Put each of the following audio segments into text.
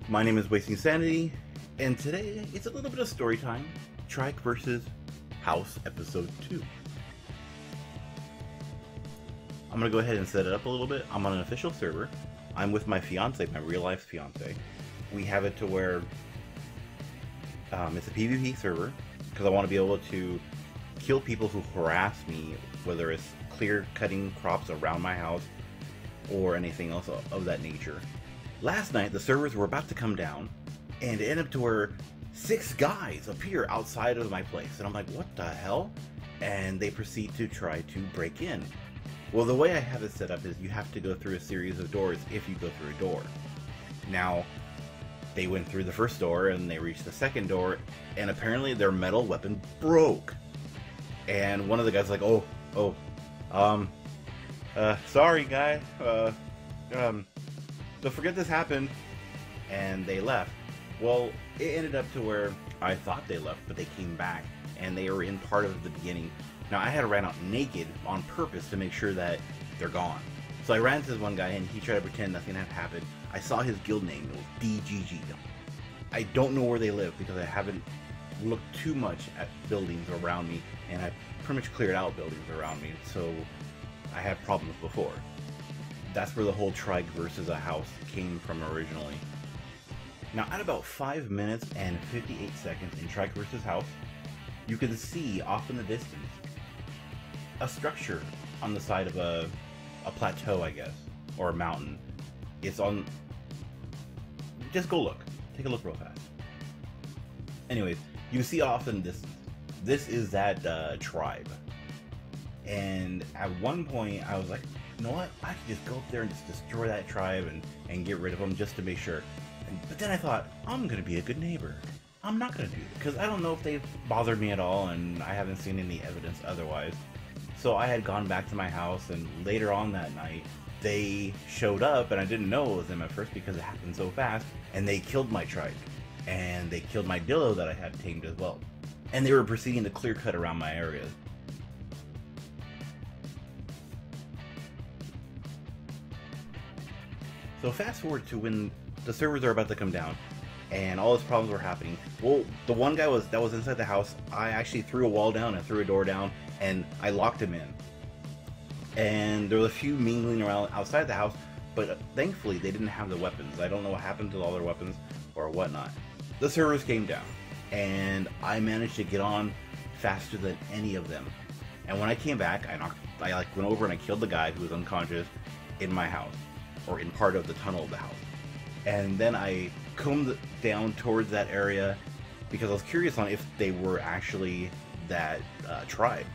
My name is WastingSanity, and today it's a little bit of story time. Trike versus House Episode 2. I'm gonna go ahead and set it up a little bit. I'm on an official server. I'm with my fiance, my real life fiance. We have it to where it's a PvP server because I want to be able to kill people who harass me, whether it's clear cutting crops around my house or anything else of that nature. Last night the servers were about to come down and it ended up to where 6 guys appear outside of my place, and I'm like, what the hell? And they proceed to try to break in. Well, the way I have it set up is you have to go through a series of doors if you go through a door. Now, they went through the first door and they reached the second door, and apparently their metal weapon broke. And one of the guys was like, sorry guy, don't forget this happened, and they left. Well, it ended up to where I thought they left, but they came back, and they were in part of the beginning. Now, I had ran out naked on purpose to make sure that they're gone. So I ran to this one guy, and he tried to pretend nothing had happened. I saw his guild name, it was DGG. I don't know where they live because I haven't looked too much at buildings around me, and I pretty much cleared out buildings around me, so I had problems before. That's where the whole Trike versus a house came from originally. Now, at about 5 minutes and 58 seconds in Trike versus house, you can see off in the distance a structure on the side of a plateau, I guess, or a mountain. It's on... Just go look. Take a look real fast. Anyways, you see off in the distance. This is that tribe. And at one point, I was like, you know what? I could just go up there and just destroy that tribe and get rid of them just to make sure. But then I thought, I'm going to be a good neighbor. I'm not going to do it because I don't know if they've bothered me at all, and I haven't seen any evidence otherwise. So I had gone back to my house, and later on that night, they showed up, and I didn't know it was them at first because it happened so fast, and they killed my trike, and they killed my dillo that I had tamed as well. And they were proceeding to clear cut around my area. So fast forward to when the servers are about to come down, and all those problems were happening. Well, the one guy that was inside the house, I actually threw a wall down and threw a door down, and I locked him in. And there was a few mingling around outside the house, but thankfully they didn't have the weapons. I don't know what happened to all their weapons or whatnot. The servers came down, and I managed to get on faster than any of them. And when I came back, I went over and I killed the guy who was unconscious in my house, or in part of the tunnel of the house. And then I combed down towards that area because I was curious on if they were actually that tribe.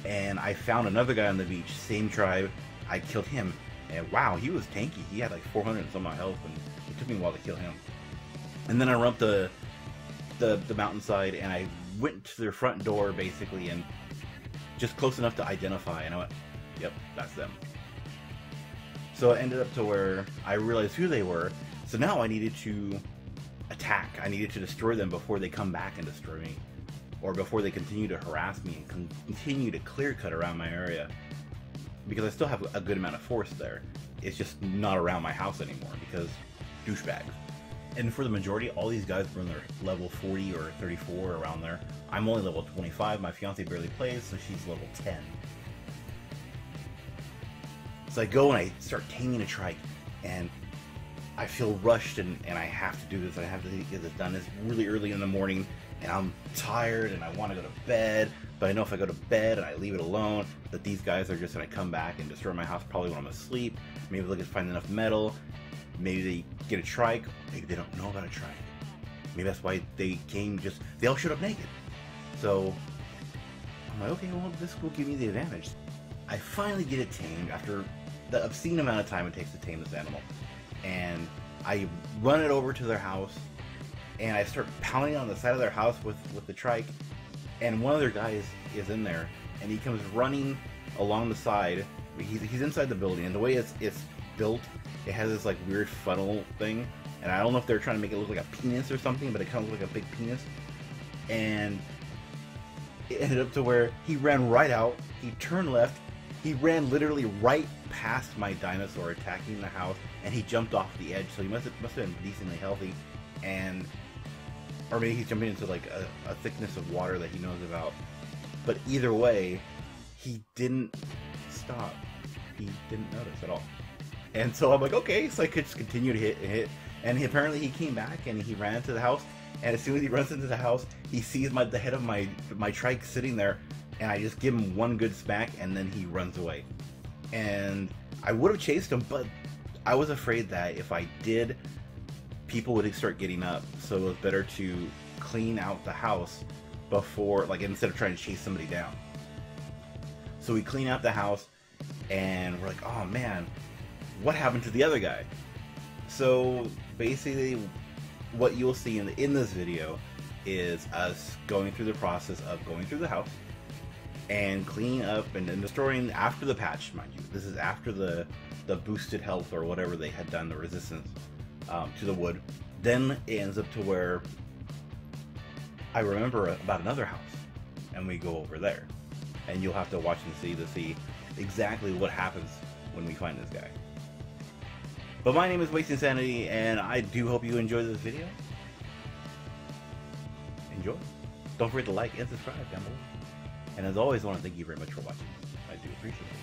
And I found another guy on the beach, same tribe. I killed him, and wow, he was tanky. He had like 400 and some odd health, and it took me a while to kill him. And then I ran up the mountainside, and I went to their front door basically, and just close enough to identify, and I went, yep, that's them. So it ended up to where I realized who they were. So now I needed to attack. I needed to destroy them before they come back and destroy me, or before they continue to harass me and continue to clear cut around my area, because I still have a good amount of force there. It's just not around my house anymore because douchebags. And for the majority, all these guys were in their level 40 or 34 around there. I'm only level 25. My fiance barely plays, so she's level 10. So I go and I start taming a trike, and I feel rushed, and I have to do this. I have to get this done. It's really early in the morning, and I'm tired, and I want to go to bed, but I know if I go to bed and I leave it alone, that these guys are just going to come back and destroy my house probably when I'm asleep. Maybe they'll just find enough metal. Maybe they get a trike. Maybe they don't know about a trike. Maybe that's why they came they all showed up naked. So I'm like, okay, well, this will give me the advantage. I finally get it tamed after the obscene amount of time it takes to tame this animal. And I run it over to their house, and I start pounding on the side of their house with the trike, and one of their guys is in there, and he comes running along the side. He's inside the building, and the way it's built, it has this like weird funnel thing, and I don't know if they're trying to make it look like a penis or something, but it kind of looks like a big penis. And it ended up to where he ran right out, he turned left, He ran literally right past my dinosaur, attacking the house, and he jumped off the edge. So he must have been decently healthy, and or maybe he's jumping into like a thickness of water that he knows about. But either way, he didn't stop. He didn't notice at all. And so I'm like, okay, so I could just continue to hit and hit. And apparently he came back and he ran into the house. And as soon as he runs into the house, he sees the head of my trike sitting there. And I just give him one good smack, and then he runs away. And I would have chased him, but I was afraid that if I did, people would start getting up. So it was better to clean out the house before, like, instead of trying to chase somebody down. So we clean out the house, and we're like, oh man, what happened to the other guy? So basically, what you'll see in this video is us going through the process of going through the house and cleaning up and then destroying after the patch, mind you. This is after the boosted health or whatever they had done, the resistance to the wood. Then it ends up to where I remember about another house, and we go over there. And you'll have to watch and see to see exactly what happens when we find this guy. But my name is WastingSanity, and I do hope you enjoy this video. Enjoy. Don't forget to like and subscribe down below. And as always, I want to thank you very much for watching. I do appreciate it.